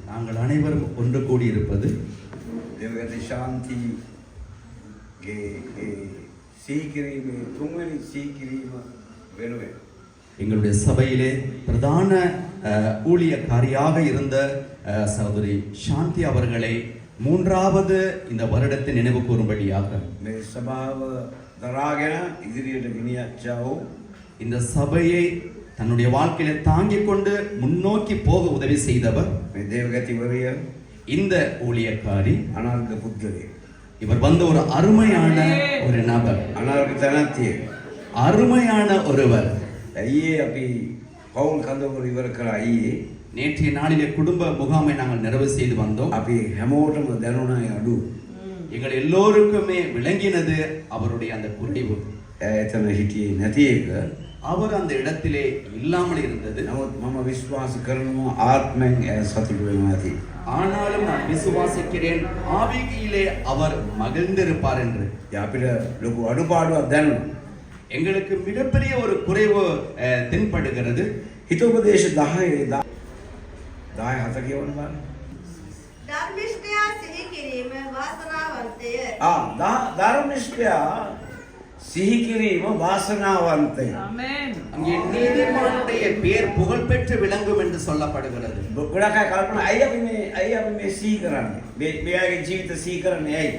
நாங்கள் அனைவரும் ஒன்று கூடியிருப்பது දෙවගති ශාන්ති සීකිරීමේ තුන්වෙනි සීකිරීම වෙනුවෙන් எங்களுடைய சபையிலே பிரதான ஊழியக்காரியாக இருந்த சகோதரி சாந்தி அவர்களை மூன்றாவது இந்த வருடத்தை நினைவு கூறும்படியாக මේ සභාව දරාගෙන ඉදිරියට ගෙනියච්චා වූ இந்த சபையை தன்னுடைய வாழ்க்கையில தாங்கிக் கொண்டு முன்னோக்கி போக உதவி செய்தவர் මේ දේවගතිවරිය இந்த ஊழியக்காரி අනර්ග පුද්ගලයෙක්. இவர் வந்த ஒரு அருமையான ஒரு நபர், අනර්ග තැනැත්තියෙක්. அருமையான ஒருவர். ඊයේ අපි පවුල් කඳවුර ඉවර කරා ඊයේ. நேற்றைய நாளிலே குடும்ப முகாமை நாங்கள் நிறைவு செய்து வந்தோம். අපි හැමෝටම දැනුණා අඩු. எங்கள் எல்லோருக்குமே விளங்கினது அவருடைய அந்த குறைவு. එතන හිටියේ නැති එක. அவர் அந்த இடத்திலே இல்லாமல் இருந்தது. නමුත් මම විශ්වාස කරනවා ආත්මෙන් සතුටු වෙනවා ඇති. ஆனாலும் நான் விசுவாசிக்கிறேன் ஆவியிலே அவர் மகிழ்ந்திருப்பார் என்று. අපිට ලොකු අඩුපාඩුවක් දැනුණා. எங்களுக்கு மிகப்பெரிய ஒரு குறைவு தென்படுகிறது. හිතෝපදේශ 10 7 කියවන්න බලන්න. ධර්මිෂ්ඨයා සිහි කිරීම වාසනාවන්තය. ධර්මිෂ්ඨයා සිහි කිරීම වාසනාවන්තය. ආමෙන්. அங்கே நீதிமானுடைய பேர் புகழ் பெற்று விளங்கும் என்று சொல்லப்படுகிறது. ගොඩක් අය කල්පනා අයි අපි මේ සිහි කරන්නේ. මෙයාගේ ජීවිත සිහි කරන්නේ ඇයි?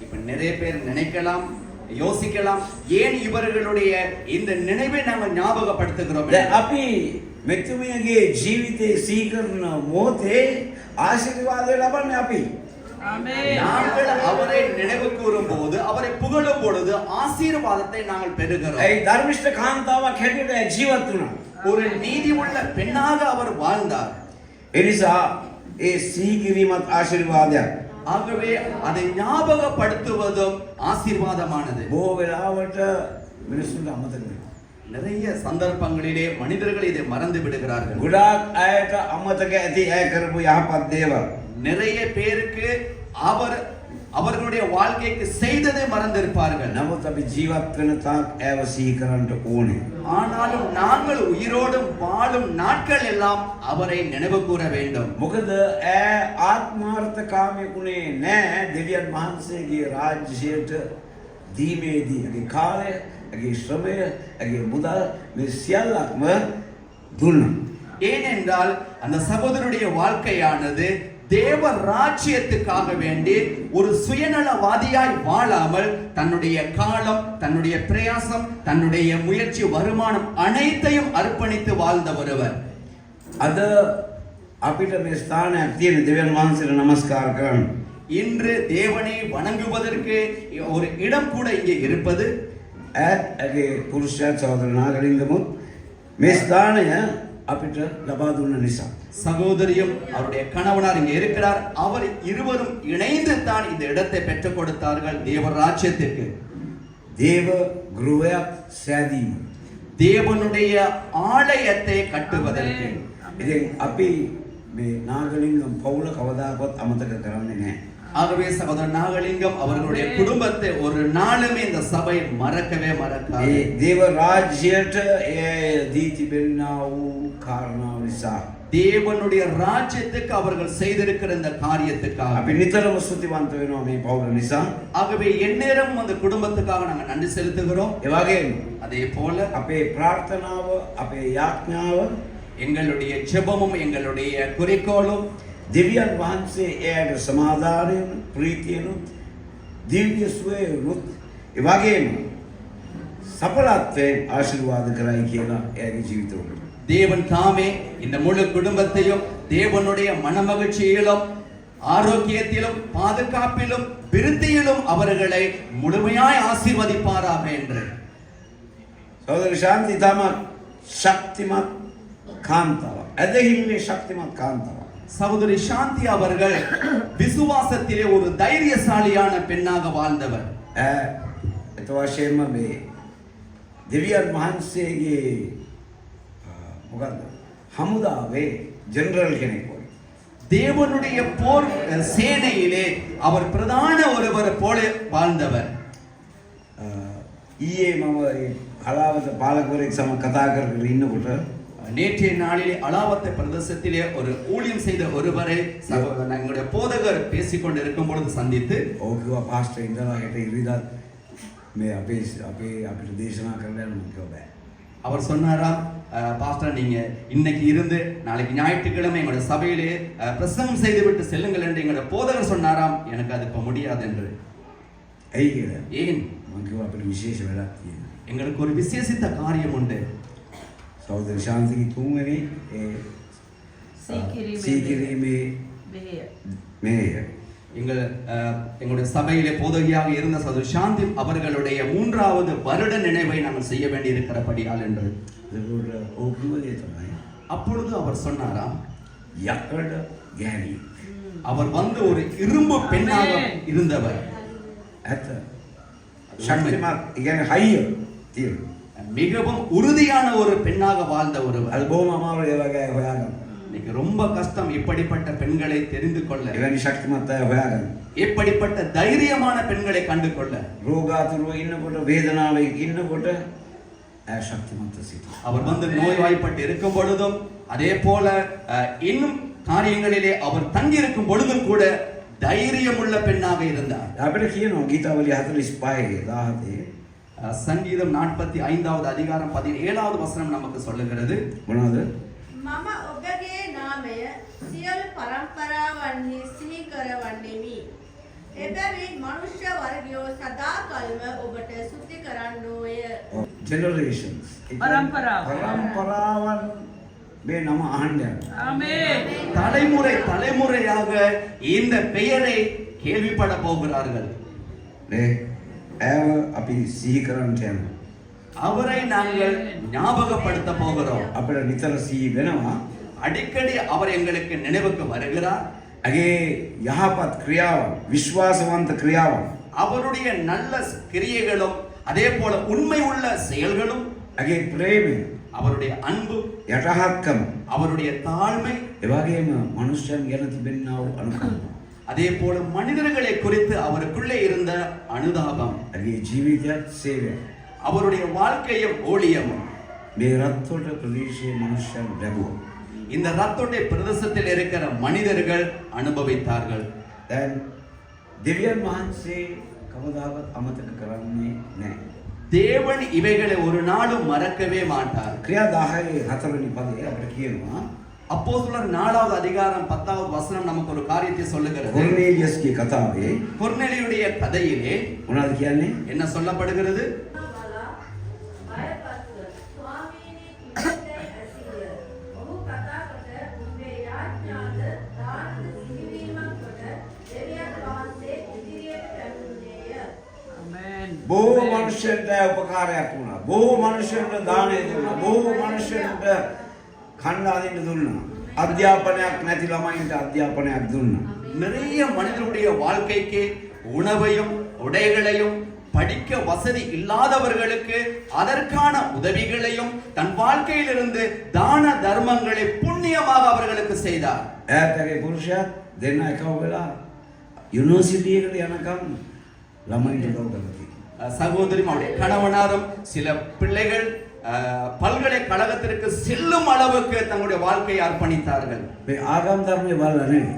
இப்ப நிறைய பேர் நினைக்கலாம், யோசிக்கலாம், ஏன் இவர்களுடைய இந்த நினைவை நாங்கள் ஞாபகப்படுத்துகிறோம். අපි මෙතුමියගේ ජීවිතේ සිහි කරන මොහොතේ ආශිර්වාදය ලබන්නේ අපි. ආමෙන්. நாங்கள் அவரை நினைவு கூறும் போது, அவரை புகழும் பொழுது ஆசீர்வாதத்தை நாங்கள் பெறுகிறோம். ඒ ධර්මිෂ්ඨ කාන්තාවක් හැටියට ජීවත් වුණා. ஒரு நீதி உள்ள பெண்ணாக அவர் வாழ்ந்தார். ඒ නිසා ඒ සිහි කිරීමත් ආශිර්වාදයක්. ஆகவே அதை ஞாபகப்படுத்துவதும் ஆசீர்வாதமானது. බොහෝ වෙලාවට මිනිස්සුන්ට අමතක වෙනවා. நிறைய சந்தர்ப்பங்களிலே மனிதர்கள் இதை மறந்து விடுகிறார்கள். ගොඩාක් අයට අමතක ඇති අය කරපු යහපත් දේවල්. நிறைய பேருக்கு அவர்களுடைய வாழ்க்கைக்கு செய்ததை மறந்திருப்பார்கள். නමුත් අපි ජීවත් වෙන තාක් ඒව සිහි කරන්න ඕනේ. ஆனாலும் நாங்கள் உயிரோடும் வாழும் நாட்கள் எல்லாம் அவரை நினைவு கூற வேண்டும். මොකද ඈ ආත්මාර්ථකාමීකුනේ නෑ දෙවියන් වහන්සේගේ රාජ්‍යයට දීමේදී ඒ කාලය, ඒ ශ්‍රමය, ඒ මුදල් මේ සියල්ලක්ම දුන්නා. ஏனென்றால் அந்த சகோதரருடைய வாழ்க்கையானது தேவ ராஜ்யத்துக்காக வேண்டி ஒரு சுயநலவாதியாய் வாழாமல் தன்னுடைய காலம், தன்னுடைய பிரயாசம், தன்னுடைய முயற்சி, வருமானம் அனைத்தையும் அர்ப்பணித்து வாழ்ந்த ஒருவர். අද අපිට මේ ස්ථානයක් තියෙන දෙවියන් වහන්සේට නමස්කාර කරන්න. இன்று தேவனை வணங்குவதற்கு ஒரு இடம் கூட இங்கே இருப்பது. ඈත් ඇගේ පුරුෂයා සහෝදර නාගලිංගමුත් මේ ස්ථානය අපිට ලබා දුන්න නිසා. சகோதரியும் அவருடைய கணவனார் இங்கே இருக்கிறார். அவர் இருவரும் இணைந்து தான் இந்த இடத்தை பெற்றுக் கொடுத்தார்கள் தேவ ராஜ்யத்திற்கு. දේව ගෘහයක් සෑදීම. தேவனுடைய ஆலயத்தை கட்டுவதற்கு. ඉතින් අපි මේ නාගලිංගම් පවුල කවදාකවත් අමතක කරන්නේ නැහැ. ஆகவே சகோதரர் நாகலிங்கம் அவர்களுடைய குடும்பத்தை ஒரு நாளுமே இந்த சபை மறக்கவே மறக்காது. ඒ දේව රාජ්‍යයට ඒ දී තිබෙනා වූ කාරණාව නිසා தேவனுடைய ராஜ்யத்துக்கு அவர்கள் செய்திருக்கிற இந்த காரியத்துக்காக අපි නිතරම ස්තුතිවන්ත වෙනවා මේ පවුල නිසා. ஆகவே எந்நேரமும் அந்த குடும்பத்துக்காக நாங்கள் நன்றி செலுத்துகிறோம். ඒ වගේම அதே போல අපේ ප්‍රාර්ථනාව, අපේ යාඥාව, எங்களுடைய ஜெபமும் எங்களுடைய குறிக்கோளும் දෙවියන් වහන්සේ එයාට සමාදානයෙන්, ප්‍රීතියනුත්, දිව්‍ය සුවයනුත්, ඒ වගේම සඵලත්වයෙන් ආශිර්වාද කරයි කියලා එයාගේ ජීවිතවල. தேவன் தாமே இந்த முழு குடும்பத்தையும் தேவனுடைய மனமகிழ்ச்சியிலும், ஆரோக்கியத்திலும், பாதுகாப்பிலும், விருத்தியிலும் அவர்களை முழுமையாய் ஆசீர்வதிப்பாராக என்று. සහෝදර ශාන්ති තමත් ශක්තිමත් කාන්තාවක්. ඇදහිල්ලේ ශක්තිමත් කාන්තාවක්. சகோதரி சாந்தி அவர்கள் விசுவாசத்திலே ஒரு தைரியசாலியான பெண்ணாக வாழ்ந்தவர். ඒත වශයෙන්ම මේ දෙවියන් වහන්සේගේ මොකද්ද හමුදාවේ ජෙනරල් කෙනෙක් වගේ. தேவனுடைய போர் சேனையிலே அவர் பிரதான ஒருவர் போல வாழ்ந்தவர். ඊයේ මම කලාවත පාලකවරයෙක් සමග කතා කරගෙන ඉන්නකොට நேற்றைய நாளிலே அலாவத்தை பிரதேசத்திலே ஒரு ஊழியம் செய்த ஒருவரை எங்களுடைய போதகர் பேசிக்கொண்டு இருக்கும் பொழுது சந்தித்து ඕකවා පාස්ටර් ඉඳලා හෙට ඉරිදාත් මේ අපිට දේශනා කරලා යන්න මම කිව්වා බෑ. அவர் சொன்னாராம், பாஸ்டர் நீங்க இன்னைக்கு இருந்து நாளைக்கு ஞாயிற்றுக்கிழமை எங்களுடைய சபையிலே பிரசங்கம் செய்துவிட்டு செல்லுங்கள் என்று எங்களுடைய போதகர் சொன்னாராம். எனக்கு அது இப்ப முடியாது என்று. ඇයි කියලා? ஏன்? මම කිව්වා අපිට විශේෂ වැඩක් තියෙනවා. எங்களுக்கு ஒரு விசேஷித்த காரியம் உண்டு. සහෝදර ශාන්තිගේ තුන්වෙනි සීකිරීමේ මෙහෙය. எங்களுடைய சபையிலே போதகியாக இருந்த சகோதரி சாந்தி அவர்களுடைய 3வது வருட நினைவை நாங்கள் செய்ய வேண்டி இருக்கிறபடியால் என்று. அப்பொழுது அவர் சொன்னாராம், යකඩ ගෑණි. அவர் வந்து ஒரு இரும்பு பெண்ணாக இருந்தவர். ඇත්ත. ශක්තිමත් කියන්නේ හයිය තියෙනවා. மிகவும் உறுதியான ஒரு பெண்ணாக வாழ்ந்த ஒருவர். அது බොහොම අමාරුයි ඒ වගේ හොයාගන්න. இன்னைக்கு ரொம்ப கஷ்டம் இப்படிப்பட்ட பெண்களை தெரிந்து கொள்ள. එවැනි ශක්තිමත් අය හොයාගන්න. இப்படிப்பட்ட தைரியமான பெண்களை கண்டு கொள்ள. රෝගාතුරව ඉන්නකොට වේදනාවේ ඉන්නකොට ඒ ශක්තිමත් සිටි. அவர் வந்து நோய்வாய்ப்பட்டு இருக்கும் பொழுதும் அதே போல இன்னும் காரியங்களிலே அவர் தங்கி இருக்கும் பொழுதும் கூட தைரியமுள்ள பெண்ணாக இருந்தார். අපිට කියනවා ගීතාවලිය 45 17 சங்கீதம் 45வது அதிகாரம் 17வது வசனம் நமக்கு சொல்லுகிறது. මොනවද? මම ඔබගේ නාමය සියලු පරම්පරාවන්හි සිහි කරවන්නෙමි. එබැවින් මනුෂ්‍ය වර්ගයෝ සදාකල්ම ඔබට ස්තුති කරන්නෝය. generations. පරම්පරාවන් මේ නම අහන්න යනවා. ආමේන්. தலைமுறையாக இந்த பெயரை கேள்விப்பட போகிறார்கள். නේ ඒව අපි සිහි කරන්න යනවා. அவரை நாங்கள் ஞாபகப்படுத்த போகிறோம். අපිට නිතර සිහි වෙනවා. அடிக்கடி அவர் எங்களுக்கு நினைவுக்கு வருகிறார். අගේ යහපත් ක්‍රියාවන්, විශ්වාසවන්ත ක්‍රියාවන්, அவருடைய நல்ல கிரியைகளும் அதே போல உண்மை உள்ள செயல்களும், අගේ ප්‍රේමය, அவருடைய அன்பு, යටහත්කම, அவருடைய தாழ்மை, ඒ වගේම මනුෂ්‍යයන් ගැන තිබෙනා වූ අනුකම්පාව, அதே போல மனிதர்களை குறித்து அவருக்குள்ளே இருந்த அனுதாபம், අගේ ජීවිතයත් සේවය, அவருடைய வாழ்க்கையும் ஊழியமும் මේ රත්තොට ප්‍රදේශයේ මනුෂ්‍යයන් ලැබුවා. இந்த ரத்தோட்டை பிரதேசத்தில் இருக்கிற மனிதர்கள் அனுபவித்தார்கள். දැන් දෙවියන් වහන්සේ කවදාවත් අමතක කරන්නේ නැහැ. தேவன் இவைகளை ஒரு நாளும் மறக்கவே மாட்டார். ක්‍රියා 10 4 පදේ අපිට කියනවා அப்போஸ்தலர் 4வது அதிகாரம் 10வது வசனம் நமக்கு ஒரு காரியத்தை சொல்லுகிறது. කොර්නේලියස්ගේ කතාවේ கொர்நேலியுடைய கதையிலே මොනවද කියන්නේ? என்ன சொல்லப்படுகிறது? බොහෝ මනුෂ්‍යයන්ට උපකාරයක් වුණා. බොහෝ මනුෂ්‍යයන්ට දානය දුන්නා. බොහෝ මනුෂ්‍යයන්ට කණ්ඩායම් දුන්නා. අධ්‍යාපනයක් නැති ළමයින්ට අධ්‍යාපනයක් දුන්නා. நிறைய மனிதனுடைய வாழ்க்கைக்கு உணவையும் உடைகளையும் படிக்க வசதி இல்லாதவர்களுக்கு அதற்கான உதவிகளையும் தன் வாழ்க்கையிலிருந்து தான தர்மங்களை புண்ணியமாக அவர்களுக்கு செய்தார். ඈතගේ පුරුෂයා දෙන්න එකව වෙලා යුනිවර්සිටි එකට යනකම් ළමයින්ට උදව් කරලා சகோதரி அவருடைய கணவனாரும் சில பிள்ளைகள் பல்கலைக்கழகத்திற்கு செல்லும் அளவுக்கு தங்களுடைய வாழ்க்கையை அர்ப்பணித்தார்கள். මේ ආගම් ධර්මයේ බලලා නෙවෙයි.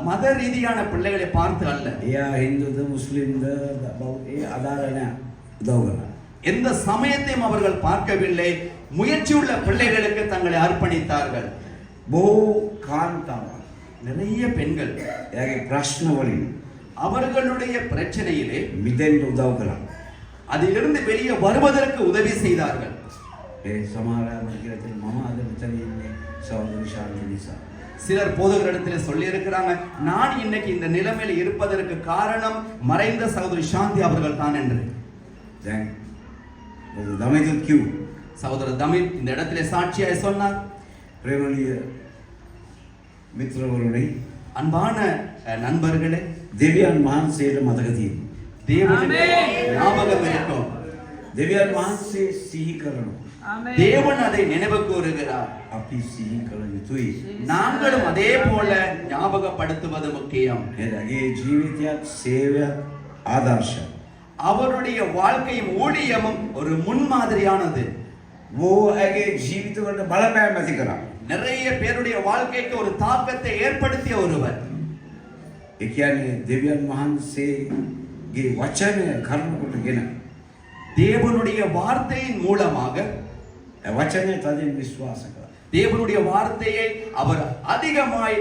மத ரீதியான பிள்ளைகளை பார்த்து அல்ல. එයා හින්දුද මුස්ලිම්ද බෞද්ධ අදාළ නැහැ උදව් කරලා. எந்த சமயத்தையும் அவர்கள் பார்க்கவில்லை. முயற்சியுள்ள பிள்ளைகளுக்கு தங்களை அர்ப்பணித்தார்கள். බොහෝ කාන්තාවන් நிறைய பெண்கள் එයාගේ ප්‍රශ්න වලින් அவர்களுடைய பிரச்சனையிலே මිදෙන්න උදව් කළා. அதிலிருந்து வெளியே வருவதற்கு உதவி செய்தார்கள். ඒ සමහර අය මම කියලා තියෙනවා මම අද මෙතන ඉන්නේ සහෝදරි ශාන්ති නිසා. சிலர் போதகரிடத்தில் சொல்லி இருக்கிறாங்க, நான் இன்னைக்கு இந்த நிலைமையில் இருப்பதற்கு காரணம் மறைந்த சகோதரி சாந்தி அவர்கள் தான் என்று. දැන් දමිතුත් කිව් சகோதரர் தமிழ் இந்த இடத்திலே சாட்சியாய் சொன்னார். ප්‍රේමණීය මිත්‍රවරුනි, அன்பான நண்பர்களே, දෙවියන් වහන්සේට මතක තියෙනවා. தேவனுக்கு ஞாபகம் இருக்கும். දෙවියන් වහන්සේ සිහි කරනවා. தேவன் அதை நினைவு கூறுகிறார். අපි සිහි කළ යුතුයි. நாங்களும் அதே போல ஞாபகப்படுத்துவது முக்கியம். එයාගේ ජීවිතයත් සේවයත් ආදර්ශ. அவருடைய வாழ்க்கையும் ஊழியமும் ஒரு முன்மாதிரியானது. බොහෝගේ ජීවිතවලට බලපෑම් ඇති කරා. நிறைய பேருடைய வாழ்க்கைக்கு ஒரு தாக்கத்தை ஏற்படுத்திய ஒருவர். ඒ කියන්නේ දෙවියන් වහන්සේගේ වචනය කරුණු කොටගෙන தேவனுடைய வார்த்தையின் மூலமாக වචනය තදින් විශ්වාස කළා. தேவனுடைய வார்த்தையை அவர் அதிகமாய்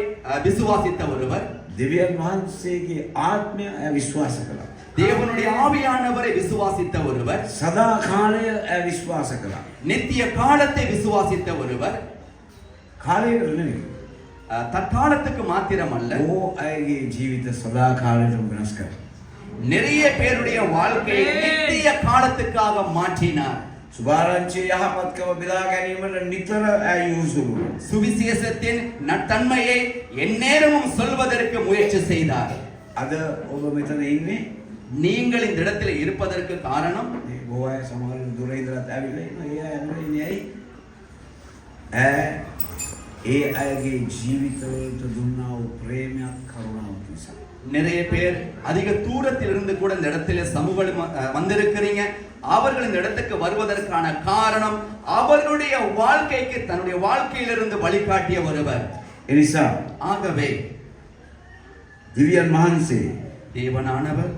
விசுவாசித்த ஒருவர். දෙවියන් වහන්සේගේ ආත්මය විශ්වාස කළා. தேவனுடைய ஆவியானவரை விசுவாசித்த ஒருவர். සදා කාලය විශ්වාස කළා. நித்திய காலத்தை விசுவாசித்த ஒருவர். කාලයකට නෙවෙයි. தற்காலத்துக்கு மாத்திரமல்ல, බොහෝ අයගේ ජීවිත සදා කාලයටම වෙනස් කරා. நிறைய பேருடைய வாழ்க்கையை நித்திய காலத்துக்காக மாற்றினார். සුභාරංචිය යහපත්කම බෙදා ගැනීමට නිතර යොසුරු. சுவிசேஷத்தின் நற்தன்மையை எந்நேரமும் சொல்வதற்கு முயற்சி செய்தார். අද ඔබ මෙතන ඉන්නේ நீங்கள் இந்த இடத்தில் இருப்பதற்கு காரணம், මේ බොහෝ අය සමහර දුර ඉඳලාත් ඇවිල්ලා ඉන්නවා. ඒ අය ඉන්නේ ඇයි? ඒ අයගේ ජීවිතවලට දුන්නා වූ ප්‍රේමයක් කරුණාවක් නිසා. நிறைய பேர் அதிக தூரத்தில் இருந்து கூட இந்த இடத்துல சமூகம் வந்திருக்கிறீங்க. அவர்கள் இந்த இடத்துக்கு வருவதற்கான காரணம் அவர்களுடைய வாழ்க்கைக்கு தன்னுடைய வாழ்க்கையிலிருந்து வழிகாட்டிய ஒருவர். එනිසා ஆகவே දිව්‍යන් වහන්සේ தேவனானவர்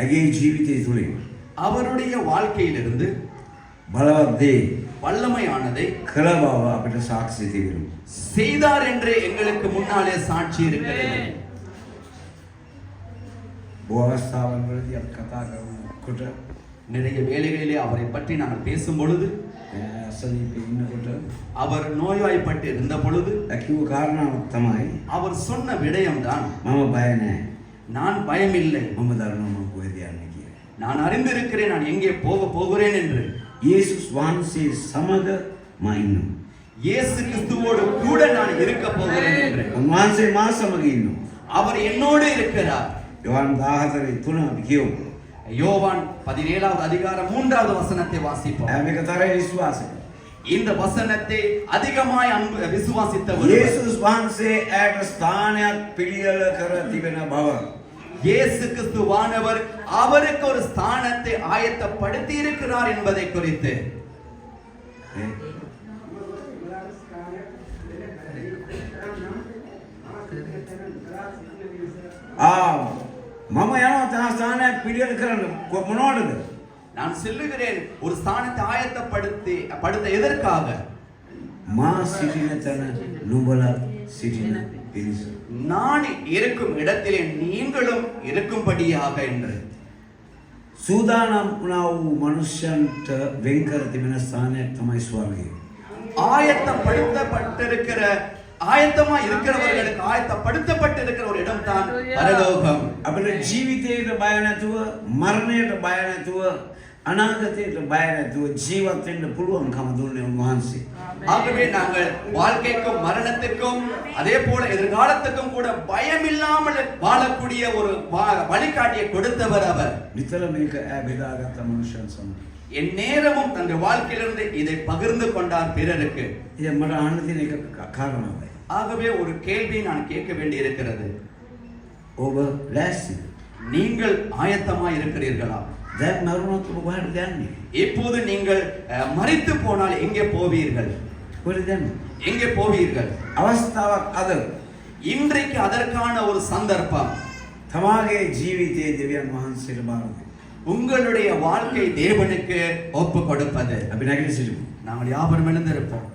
ඇගේ ජීවිතය තුළින් அவருடைய வாழ்க்கையிலிருந்து බලවත් දේ வல்லமையானதை කළ බව අපිට සාක්ෂි තිබෙනවා. செய்தார் என்று எங்களுக்கு முன்னாலே சாட்சி இருக்கிறது. බොහෝ අවස්ථාවන් වලදී අපි කතා කරනකොට நிறைய வேளைகளிலே அவரை பற்றி நாங்கள் பேசும் பொழுது, අසනීපේ ඉන්නකොට அவர் நோய்வாய்ப்பட்டு இருந்த பொழுது කිව්ව කාරණාවක් තමයි அவர் சொன்ன விடயம்தான், මම බය නැහැ. நான் பயமில்லை, මම දන්නවා මම කොහෙද යන්නේ කියලා. நான் அறிந்திருக்கிறேன் நான் எங்கே போகிறேன் என்று. යේසුස් වහන්සේ සමග මම ඉන්නවා. இயேசு கிறிஸ்துவோடு கூட நான் இருக்க போகிறேன் என்று. උන්වහන්සේ මා සමග ඉන්නවා. அவர் என்னோடு இருக்கிறார். යෝහන් 14:3 අපි කියමු. யோவான் 17வது அதிகாரம் 3வது வசனத்தை வாசிப்போம். මේක තරයි විශ්වාස කරනවා. இந்த வசனத்தை அதிகமாய் விசுவாசித்த ஒருவர், යේසුස් වහන්සේ ඇයට ස්ථානයක් පිළියෙල කර තිබෙන බව. இயேசு கிறிஸ்துவானவர் அவருக்கு ஒரு ஸ்தானத்தை ஆயத்தப்படுத்தி இருக்கிறார் என்பதை குறித்து. මම යනවා තව ස්ථානයක් පිළියෙල කරන්න මොනවටද? நான் சொல்லுகிறேன், ஒரு ஸ்தானத்தை படுத்த எதற்காக? මා සිටින තැන නුඹලා සිටින පිණිස. நான் இருக்கும் இடத்திலே நீங்களும் இருக்கும்படியாக என்று. සූදානම් වුණා වූ මනුෂ්‍යයන්ට වෙන් කර තිබෙන ස්ථානයක් තමයි ස්වර්ගය. ஆயத்தமா இருக்கிறவர்களுக்கு ஆயத்தப்படுத்தப்பட்டிருக்கிற ஒரு இடம் தான் பரலோகம். අපිට ජීවිතයට බය නැතුව, මරණයට බය නැතුව, අනාගතයට බය නැතුව ජීවත් වෙන්න පුළුවන්කම දුන්නේ උන්වහන්සේ. ஆகவே நாங்கள் வாழ்க்கைக்கும் மரணத்துக்கும் அதே போல எதிர்காலத்துக்கும் கூட பயமில்லாமல் வாழக்கூடிய ஒரு வழிகாட்டியை கொடுத்தவர் அவர். නිතර මේක බෙදාගත්ත මනුෂ්‍යයන් සමග. என் நேரமும் தன்னுடைய வாழ்க்கையிலிருந்து இதை பகிர்ந்து கொண்டார் பிறருக்கு. ඉතින් මට අහන්න තියෙන එක කාරණාවයි. ஆகவே ஒரு கேள்வியை நான் கேட்க வேண்டி இருக்கிறது. ඔබ ලෑස්තිද? நீங்கள் ஆயத்தமா இருக்கிறீர்களா? දැන් මරුණොත් ඔබ කොහෙටද යන්නේ? இப்போது நீங்கள் மரித்து போனால் எங்கே போவீர்கள்? කොහෙද යන්නේ? எங்கே போவீர்கள்? අවස්ථාවක් අද. இன்றைக்கு அதற்கான ஒரு சந்தர்ப்பம். තමාගේ ජීවිතයේ දෙවියන් වහන්සේට බාර දෙන්න. உங்களுடைய வாழ்க்கை தேவனுக்கு ஒப்பு கொடுப்பது. අපි නැගිට සිටිමු. நாங்கள் யாவரும் எழுந்திருப்போம்.